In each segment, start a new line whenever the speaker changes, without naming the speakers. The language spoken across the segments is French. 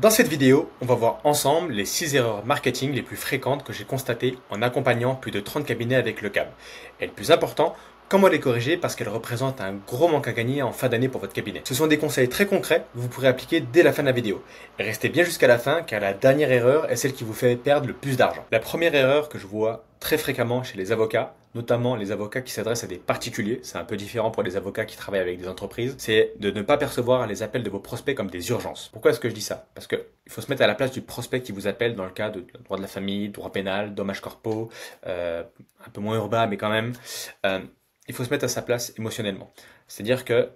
Dans cette vidéo, on va voir ensemble les 6 erreurs marketing les plus fréquentes que j'ai constatées en accompagnant plus de 30 cabinets avec le CAB. Et le plus important, comment les corriger parce qu'elles représentent un gros manque à gagner en fin d'année pour votre cabinet. Ce sont des conseils très concrets que vous pourrez appliquer dès la fin de la vidéo. Et restez bien jusqu'à la fin car la dernière erreur est celle qui vous fait perdre le plus d'argent. La première erreur que je vois très fréquemment chez les avocats, notamment les avocats qui s'adressent à des particuliers, c'est un peu différent pour les avocats qui travaillent avec des entreprises, c'est de ne pas percevoir les appels de vos prospects comme des urgences. Pourquoi est-ce que je dis ça? Parce que il faut se mettre à la place du prospect qui vous appelle dans le cas de droit de la famille, droit pénal, dommages corpaux, un peu moins urbain mais quand même. Il faut se mettre à sa place émotionnellement. C'est-à-dire que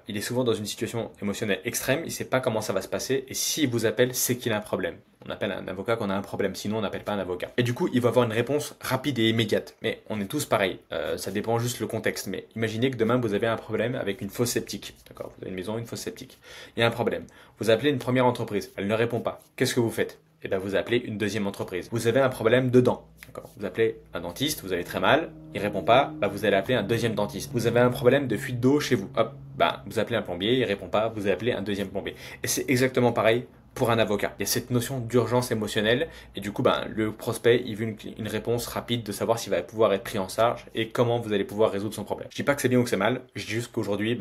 il est souvent dans une situation émotionnelle extrême, il ne sait pas comment ça va se passer, et s'il vous appelle, c'est qu'il a un problème. On appelle un avocat quand on a un problème, sinon on n'appelle pas un avocat. Et du coup, il va avoir une réponse rapide et immédiate. Mais on est tous pareils, ça dépend juste le contexte. Mais imaginez que demain, vous avez un problème avec une fosse septique. D'accord? Vous avez une maison, une fosse septique. Il y a un problème. Vous appelez une première entreprise, elle ne répond pas. Qu'est-ce que vous faites? Et bien vous appelez une deuxième entreprise. Vous avez un problème de dents. Vous appelez un dentiste, vous avez très mal, il répond pas, bah vous allez appeler un deuxième dentiste. Vous avez un problème de fuite d'eau chez vous. Hop, bah vous appelez un plombier, il répond pas, vous appelez un deuxième plombier. Et c'est exactement pareil pour un avocat. Il y a cette notion d'urgence émotionnelle et du coup, le prospect, il veut une réponse rapide de savoir s'il va pouvoir être pris en charge et comment vous allez pouvoir résoudre son problème. Je dis pas que c'est bien ou que c'est mal, je dis juste qu'aujourd'hui,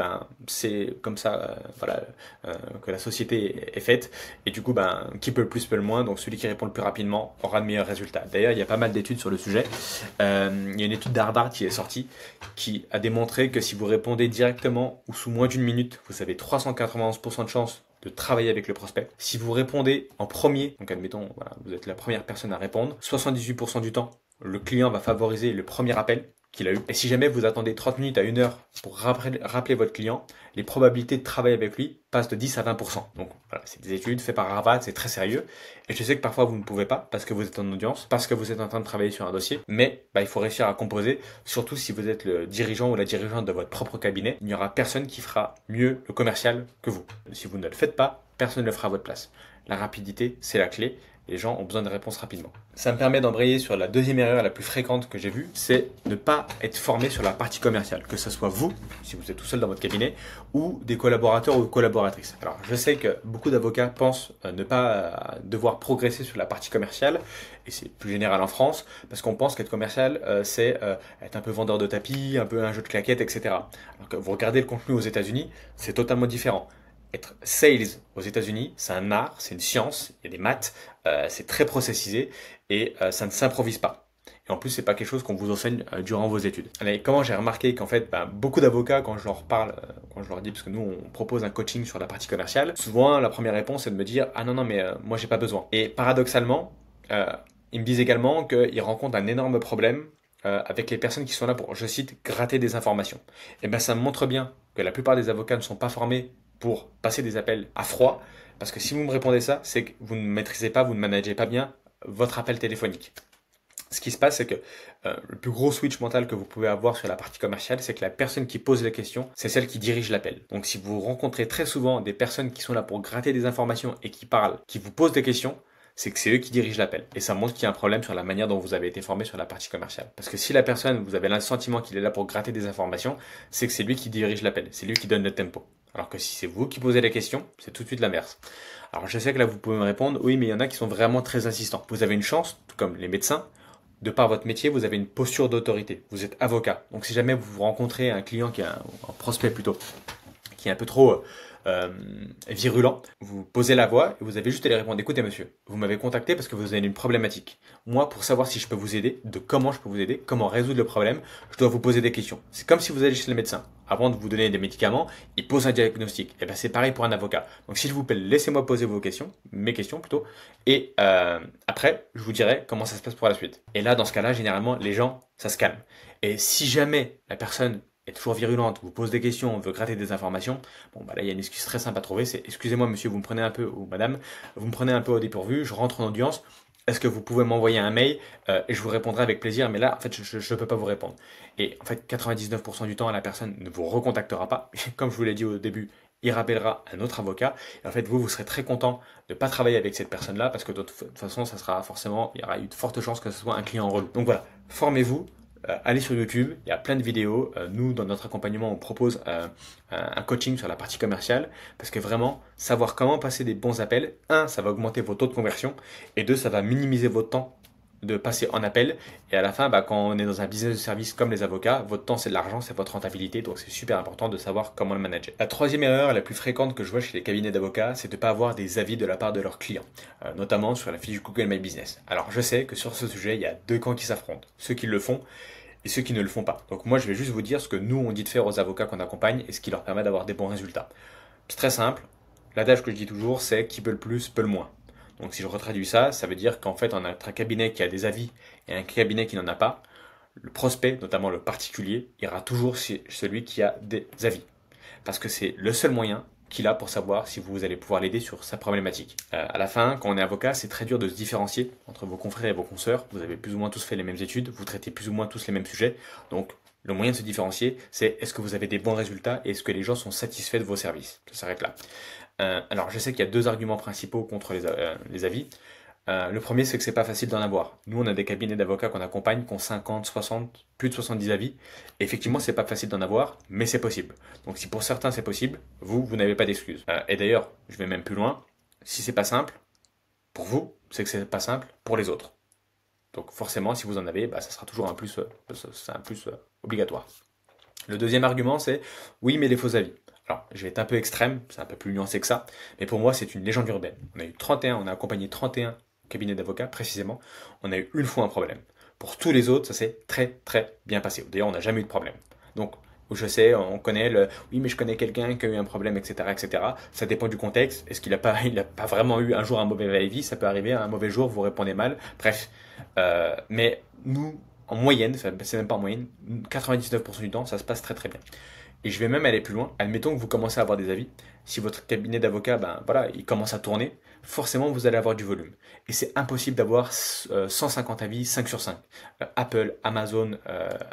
c'est comme ça, que la société est faite et du coup, qui peut le plus peut le moins, donc celui qui répond le plus rapidement aura de meilleurs résultats. D'ailleurs, il y a pas mal d'études sur le sujet. Il y a une étude d'Harvard qui est sortie qui a démontré que si vous répondez directement ou sous moins d'une minute, vous avez 391% de chance de travailler avec le prospect. Si vous répondez en premier, donc admettons, vous êtes la première personne à répondre, 78% du temps, le client va favoriser le premier appel qu'il a eu. Et si jamais vous attendez 30 minutes à 1 heure pour rappeler votre client, les probabilités de travailler avec lui passent de 10 à 20%. Donc voilà, c'est des études faites par Harvard, c'est très sérieux. Et je sais que parfois vous ne pouvez pas parce que vous êtes en audience, parce que vous êtes en train de travailler sur un dossier. Mais il faut réussir à composer, surtout si vous êtes le dirigeant ou la dirigeante de votre propre cabinet. Il n'y aura personne qui fera mieux le commercial que vous. Si vous ne le faites pas, personne ne le fera à votre place. La rapidité, c'est la clé. Les gens ont besoin de réponses rapidement. Ça me permet d'embrayer sur la deuxième erreur la plus fréquente que j'ai vue, c'est ne pas être formé sur la partie commerciale, que ce soit vous, si vous êtes tout seul dans votre cabinet, ou des collaborateurs ou collaboratrices. Alors, je sais que beaucoup d'avocats pensent ne pas devoir progresser sur la partie commerciale, et c'est plus général en France, parce qu'on pense qu'être commercial, c'est être un peu vendeur de tapis, un peu un jeu de claquettes, etc. Alors que vous regardez le contenu aux États-Unis, c'est totalement différent. Être sales aux États-Unis, c'est un art, c'est une science, il y a des maths, c'est très processisé et ça ne s'improvise pas. Et en plus, c'est pas quelque chose qu'on vous enseigne durant vos études. Allez, comment j'ai remarqué qu'en fait, beaucoup d'avocats, quand je leur parle, quand je leur dis, parce que nous, on propose un coaching sur la partie commerciale, souvent la première réponse est de me dire, ah non, non, mais moi, j'ai pas besoin. Et paradoxalement, ils me disent également qu'ils rencontrent un énorme problème avec les personnes qui sont là pour, je cite, gratter des informations. Et ça me montre bien que la plupart des avocats ne sont pas formés pour passer des appels à froid, parce que si vous me répondez ça, c'est que vous ne maîtrisez pas, vous ne managez pas bien votre appel téléphonique. Ce qui se passe, c'est que le plus gros switch mental que vous pouvez avoir sur la partie commerciale, c'est que la personne qui pose les questions, c'est celle qui dirige l'appel. Donc si vous rencontrez très souvent des personnes qui sont là pour gratter des informations et qui parlent, qui vous posent des questions, c'est que c'est eux qui dirigent l'appel. Et ça montre qu'il y a un problème sur la manière dont vous avez été formé sur la partie commerciale. Parce que si la personne, vous avez le sentiment qu'il est là pour gratter des informations, c'est que c'est lui qui dirige l'appel, c'est lui qui donne le tempo. Alors que si c'est vous qui posez la question, c'est tout de suite l'inverse. Alors je sais que là vous pouvez me répondre, oui mais il y en a qui sont vraiment très insistants. Vous avez une chance, tout comme les médecins, de par votre métier, vous avez une posture d'autorité. Vous êtes avocat. Donc si jamais vous rencontrez un client qui est un prospect plutôt, qui est un peu trop virulent, vous posez la voix et vous avez juste à lui répondre, écoutez monsieur, vous m'avez contacté parce que vous avez une problématique. Moi, pour savoir si je peux vous aider, de comment je peux vous aider, comment résoudre le problème, je dois vous poser des questions. C'est comme si vous allez chez le médecin. Avant de vous donner des médicaments, il pose un diagnostic. Et c'est pareil pour un avocat. Donc s'il vous plaît, laissez-moi poser vos questions, mes questions plutôt, et après, je vous dirai comment ça se passe pour la suite. Et là, dans ce cas-là, généralement, les gens, ça se calme. Et si jamais la personne est toujours virulente, vous pose des questions, veut gratter des informations, là il y a une excuse très simple à trouver, c'est excusez-moi monsieur, vous me prenez un peu, ou madame, vous me prenez un peu au dépourvu, je rentre en audience, est-ce que vous pouvez m'envoyer un mail et je vous répondrai avec plaisir, mais là en fait je ne peux pas vous répondre. Et en fait 99% du temps la personne ne vous recontactera pas, comme je vous l'ai dit au début, il rappellera un autre avocat, et en fait vous serez très content de ne pas travailler avec cette personne-là, parce que de toute façon ça sera forcément, il y aura eu de fortes chances que ce soit un client relou. Donc voilà, formez-vous, allez sur YouTube, il y a plein de vidéos. Nous, dans notre accompagnement, on propose un coaching sur la partie commerciale parce que vraiment, savoir comment passer des bons appels, un, ça va augmenter vos taux de conversion et deux, ça va minimiser votre temps de passer en appel. Et à la fin, quand on est dans un business de service comme les avocats, votre temps c'est de l'argent, c'est votre rentabilité, donc c'est super important de savoir comment le manager. La troisième erreur la plus fréquente que je vois chez les cabinets d'avocats, c'est de ne pas avoir des avis de la part de leurs clients, notamment sur la fiche Google My Business. Alors je sais que sur ce sujet, il y a deux camps qui s'affrontent, ceux qui le font et ceux qui ne le font pas. Donc moi je vais juste vous dire ce que nous on dit de faire aux avocats qu'on accompagne et ce qui leur permet d'avoir des bons résultats. C'est très simple, l'adage que je dis toujours c'est qui peut le plus peut le moins. Donc si je retraduis ça, ça veut dire qu'en fait, on a un cabinet qui a des avis et un cabinet qui n'en a pas. Le prospect, notamment le particulier, ira toujours chez celui qui a des avis. Parce que c'est le seul moyen qu'il a pour savoir si vous allez pouvoir l'aider sur sa problématique. À la fin, quand on est avocat, c'est très dur de se différencier entre vos confrères et vos consoeurs. Vous avez plus ou moins tous fait les mêmes études, vous traitez plus ou moins tous les mêmes sujets. Donc le moyen de se différencier, c'est est-ce que vous avez des bons résultats et est-ce que les gens sont satisfaits de vos services. Ça s'arrête là. Alors je sais qu'il y a deux arguments principaux contre les avis. Le premier, c'est que c'est pas facile d'en avoir. Nous, on a des cabinets d'avocats qu'on accompagne qui ont 50, 60, plus de 70 avis. Et effectivement, c'est pas facile d'en avoir, mais c'est possible. Donc si pour certains c'est possible, vous n'avez pas d'excuses. Et d'ailleurs, je vais même plus loin. Si c'est pas simple, pour vous, c'est que c'est pas simple pour les autres. Donc forcément, si vous en avez, ça sera toujours un plus, obligatoire. Le deuxième argument, c'est oui, mais les faux avis. Alors, je vais être un peu extrême, c'est un peu plus nuancé que ça, mais pour moi, c'est une légende urbaine. On a accompagné 31 cabinets d'avocats précisément. On a eu une fois un problème. Pour tous les autres, ça s'est très très bien passé. D'ailleurs, on n'a jamais eu de problème. Donc, je sais, on connaît le oui, mais je connais quelqu'un qui a eu un problème, etc., etc. Ça dépend du contexte. Est-ce qu'il n'a pas, il a pas vraiment eu un jour un mauvais avis? Ça peut arriver, un mauvais jour, vous répondez mal. Bref, mais nous, en moyenne, c'est même pas en moyenne, 99% du temps, ça se passe très très bien. Et je vais même aller plus loin. Admettons que vous commencez à avoir des avis. Si votre cabinet d'avocat, il commence à tourner, forcément vous allez avoir du volume. Et c'est impossible d'avoir 150 avis 5 sur 5. Apple, Amazon,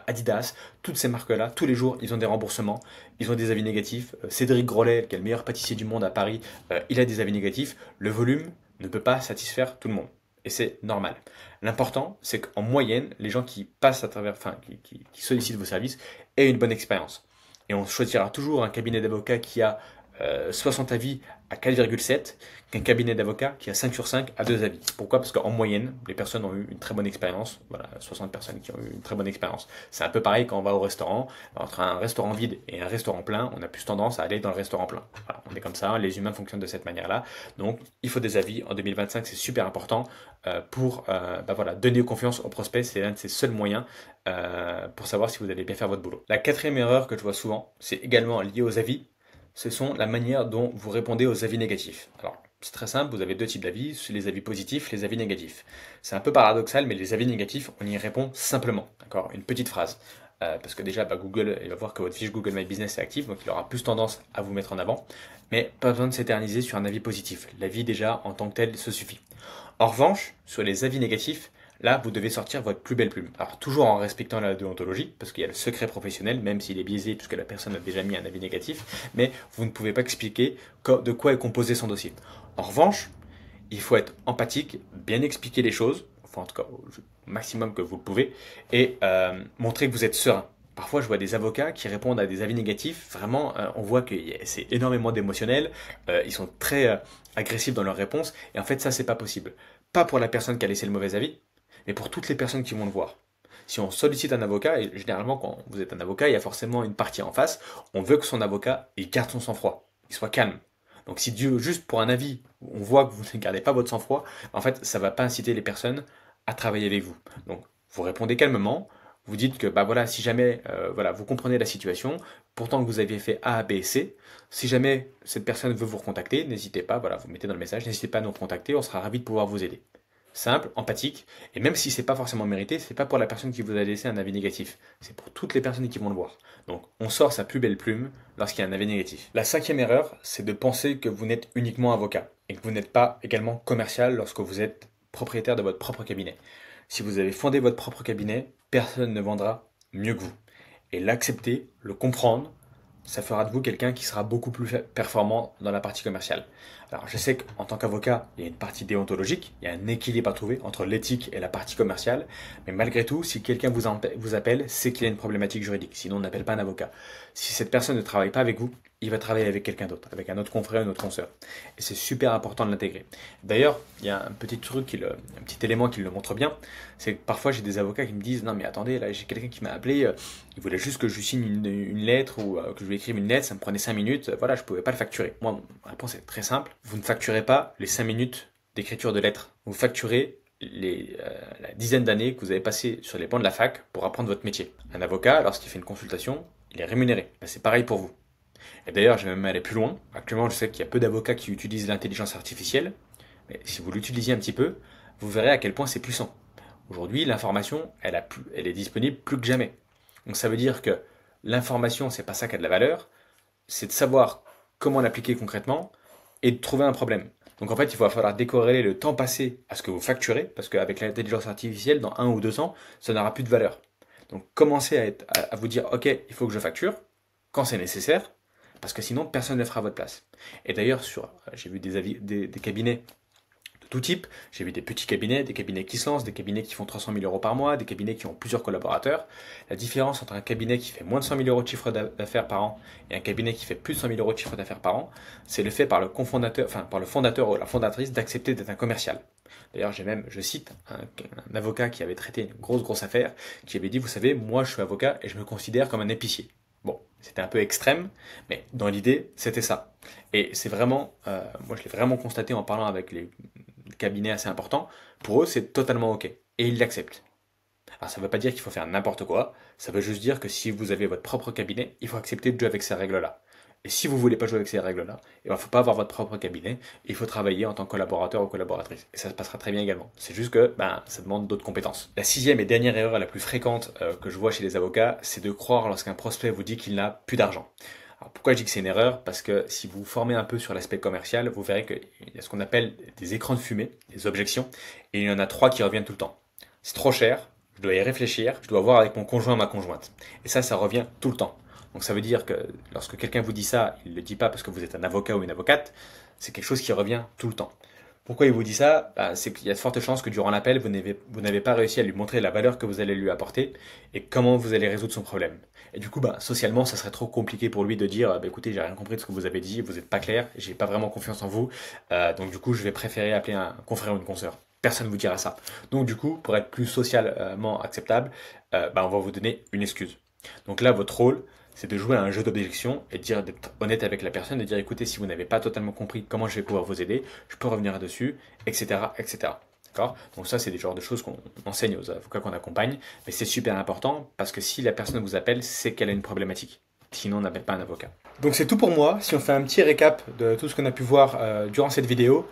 Adidas, toutes ces marques-là, tous les jours, ils ont des remboursements, ils ont des avis négatifs. Cédric Grolet, qui est le meilleur pâtissier du monde à Paris, il a des avis négatifs. Le volume ne peut pas satisfaire tout le monde. Et c'est normal. L'important, c'est qu'en moyenne, les gens qui passent à travers, qui sollicitent vos services aient une bonne expérience. Et on choisira toujours un cabinet d'avocats qui a 60 avis à 4,7 qu'un cabinet d'avocats qui a 5 sur 5 à 2 avis. Pourquoi? Parce qu'en moyenne, les personnes ont eu une très bonne expérience. Voilà, 60 personnes qui ont eu une très bonne expérience. C'est un peu pareil quand on va au restaurant. Entre un restaurant vide et un restaurant plein, on a plus tendance à aller dans le restaurant plein. Voilà, on est comme ça, les humains fonctionnent de cette manière-là. Donc, il faut des avis. En 2025, c'est super important pour donner confiance aux prospects. C'est l'un de ses seuls moyens pour savoir si vous allez bien faire votre boulot. La quatrième erreur que je vois souvent, c'est également lié aux avis. Ce sont la manière dont vous répondez aux avis négatifs. Alors, c'est très simple, vous avez deux types d'avis, les avis positifs, les avis négatifs. C'est un peu paradoxal, mais les avis négatifs, on y répond simplement. D'accord? Une petite phrase. Parce que déjà, Google, il va voir que votre fiche Google My Business est active, donc il aura plus tendance à vous mettre en avant. Mais pas besoin de s'éterniser sur un avis positif. L'avis déjà, en tant que tel, se suffit. En revanche, sur les avis négatifs, là, vous devez sortir votre plus belle plume. Alors, toujours en respectant la déontologie, parce qu'il y a le secret professionnel, même s'il est biaisé, puisque la personne a déjà mis un avis négatif, mais vous ne pouvez pas expliquer de quoi est composé son dossier. En revanche, il faut être empathique, bien expliquer les choses, enfin en tout cas au maximum que vous le pouvez, et montrer que vous êtes serein. Parfois, je vois des avocats qui répondent à des avis négatifs. Vraiment, on voit que c'est énormément d'émotionnel. Ils sont très agressifs dans leurs réponses. Et en fait, ça, c'est pas possible. Pas pour la personne qui a laissé le mauvais avis, mais pour toutes les personnes qui vont le voir. Si on sollicite un avocat, et généralement quand vous êtes un avocat, il y a forcément une partie en face, on veut que son avocat il garde son sang-froid, il soit calme. Donc si Dieu, juste pour un avis, on voit que vous ne gardez pas votre sang-froid, en fait, ça ne va pas inciter les personnes à travailler avec vous. Donc vous répondez calmement, vous dites que si jamais vous comprenez la situation, pourtant que vous aviez fait A, B, C, si jamais cette personne veut vous recontacter, n'hésitez pas, vous mettez dans le message, n'hésitez pas à nous recontacter, on sera ravis de pouvoir vous aider. Simple, empathique, et même si c'est pas forcément mérité, c'est pas pour la personne qui vous a laissé un avis négatif, c'est pour toutes les personnes qui vont le voir. Donc on sort sa plus belle plume lorsqu'il y a un avis négatif. La cinquième erreur, c'est de penser que vous n'êtes uniquement avocat, et que vous n'êtes pas également commercial lorsque vous êtes propriétaire de votre propre cabinet. Si vous avez fondé votre propre cabinet, personne ne vendra mieux que vous. Et l'accepter, le comprendre, ça fera de vous quelqu'un qui sera beaucoup plus performant dans la partie commerciale. Alors, je sais qu'en tant qu'avocat, il y a une partie déontologique, il y a un équilibre à trouver entre l'éthique et la partie commerciale, mais malgré tout, si quelqu'un vous appelle, c'est qu'il y a une problématique juridique, sinon on n'appelle pas un avocat. Si cette personne ne travaille pas avec vous, il va travailler avec quelqu'un d'autre, avec un autre confrère, une autre consoeur. Et c'est super important de l'intégrer. D'ailleurs, il y a un petit truc, un petit élément qui le montre bien, c'est que parfois j'ai des avocats qui me disent, non mais attendez, là j'ai quelqu'un qui m'a appelé, il voulait juste que je lui signe une lettre ou que je lui écrive une lettre, ça me prenait 5 minutes, voilà, je ne pouvais pas le facturer. Moi, ma réponse est très simple, vous ne facturez pas les 5 minutes d'écriture de lettres, vous facturez la dizaine d'années que vous avez passé sur les bancs de la fac pour apprendre votre métier. Un avocat, lorsqu'il fait une consultation, il est rémunéré. Ben, c'est pareil pour vous. Et d'ailleurs, je vais même aller plus loin. Actuellement, je sais qu'il y a peu d'avocats qui utilisent l'intelligence artificielle, mais si vous l'utilisez un petit peu, vous verrez à quel point c'est puissant. Aujourd'hui, l'information, elle est disponible plus que jamais. Donc ça veut dire que l'information, c'est pas ça qui a de la valeur, c'est de savoir comment l'appliquer concrètement et de trouver un problème. Donc en fait, il va falloir décorréler le temps passé à ce que vous facturez, parce qu'avec l'intelligence artificielle, dans 1 ou 2 ans, ça n'aura plus de valeur. Donc commencez à vous dire, ok, il faut que je facture, quand c'est nécessaire, parce que sinon, personne ne le fera à votre place. Et d'ailleurs, j'ai vu des cabinets de tout type, j'ai vu des petits cabinets, des cabinets qui se lancent, des cabinets qui font 300 000 euros par mois, des cabinets qui ont plusieurs collaborateurs. La différence entre un cabinet qui fait moins de 100 000 euros de chiffre d'affaires par an et un cabinet qui fait plus de 100 000 euros de chiffre d'affaires par an, c'est le fait par le fondateur ou la fondatrice d'accepter d'être un commercial. D'ailleurs, je cite un avocat qui avait traité une grosse affaire, qui avait dit, vous savez, moi je suis avocat et je me considère comme un épicier. Bon, c'était un peu extrême, mais dans l'idée, c'était ça. Et c'est vraiment, moi je l'ai vraiment constaté en parlant avec les cabinets assez importants, pour eux c'est totalement ok. Et ils l'acceptent. Alors ça ne veut pas dire qu'il faut faire n'importe quoi, ça veut juste dire que si vous avez votre propre cabinet, il faut accepter de jouer avec ces règles-là. Et si vous ne voulez pas jouer avec ces règles-là, il ne faut pas avoir votre propre cabinet, il faut travailler en tant que collaborateur ou collaboratrice. Et ça se passera très bien également. C'est juste que ça demande d'autres compétences. La sixième et dernière erreur la plus fréquente que je vois chez les avocats, c'est de croire lorsqu'un prospect vous dit qu'il n'a plus d'argent. Alors pourquoi je dis que c'est une erreur? Parce que si vous vous formez un peu sur l'aspect commercial, vous verrez qu'il y a ce qu'on appelle des écrans de fumée, des objections, et il y en a 3 qui reviennent tout le temps. C'est trop cher, je dois y réfléchir, je dois voir avec mon conjoint ou ma conjointe. Et ça revient tout le temps. Donc ça veut dire que lorsque quelqu'un vous dit ça, il ne le dit pas parce que vous êtes un avocat ou une avocate, c'est quelque chose qui revient tout le temps. Pourquoi il vous dit ça? C'est qu'il y a de fortes chances que durant l'appel, vous n'avez pas réussi à lui montrer la valeur que vous allez lui apporter et comment vous allez résoudre son problème. Et du coup, socialement, ça serait trop compliqué pour lui de dire, écoutez, j'ai rien compris de ce que vous avez dit, vous n'êtes pas clair, j'ai pas vraiment confiance en vous, donc du coup, je vais préférer appeler un confrère ou une consoeur. Personne ne vous dira ça. Donc du coup, pour être plus socialement acceptable, on va vous donner une excuse. Donc là, votre rôle, c'est de jouer à un jeu d'objection et d'être honnête avec la personne, de dire écoutez, si vous n'avez pas totalement compris comment je vais pouvoir vous aider, je peux revenir dessus, etc. etc. D'accord? Donc ça, c'est des genres de choses qu'on enseigne aux avocats qu'on accompagne, mais c'est super important parce que si la personne vous appelle, c'est qu'elle a une problématique. Sinon, on n'appelle pas un avocat. Donc c'est tout pour moi. Si on fait un petit récap de tout ce qu'on a pu voir durant cette vidéo,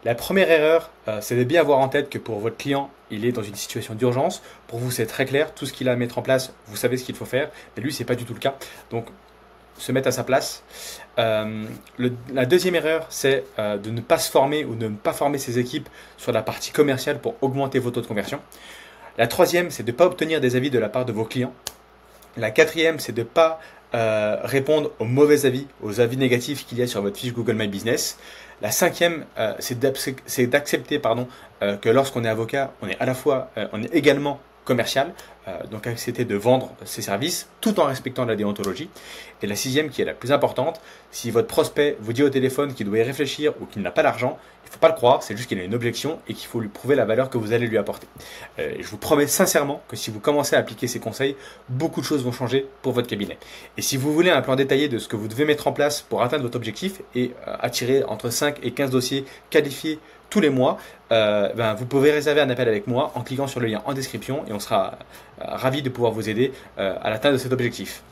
la première erreur, c'est de bien avoir en tête que pour votre client, il est dans une situation d'urgence. Pour vous, c'est très clair. Tout ce qu'il a à mettre en place, vous savez ce qu'il faut faire. Mais lui, c'est pas du tout le cas. Donc, se mettre à sa place. La deuxième erreur, c'est de ne pas se former ou de ne pas former ses équipes sur la partie commerciale pour augmenter vos taux de conversion. La troisième, c'est de ne pas obtenir des avis de la part de vos clients. La quatrième, c'est de ne pas répondre aux mauvais avis, aux avis négatifs qu'il y a sur votre fiche Google My Business. La cinquième, c'est d'accepter que lorsqu'on est avocat, on est également commercial, donc accepter de vendre ses services tout en respectant la déontologie. Et la sixième, qui est la plus importante, si votre prospect vous dit au téléphone qu'il doit y réfléchir ou qu'il n'a pas l'argent, il ne faut pas le croire, c'est juste qu'il a une objection et qu'il faut lui prouver la valeur que vous allez lui apporter. Je vous promets sincèrement que si vous commencez à appliquer ces conseils, beaucoup de choses vont changer pour votre cabinet. Et si vous voulez un plan détaillé de ce que vous devez mettre en place pour atteindre votre objectif et attirer entre 5 et 15 dossiers qualifiés tous les mois, vous pouvez réserver un appel avec moi en cliquant sur le lien en description et on sera ravis de pouvoir vous aider à l'atteinte de cet objectif.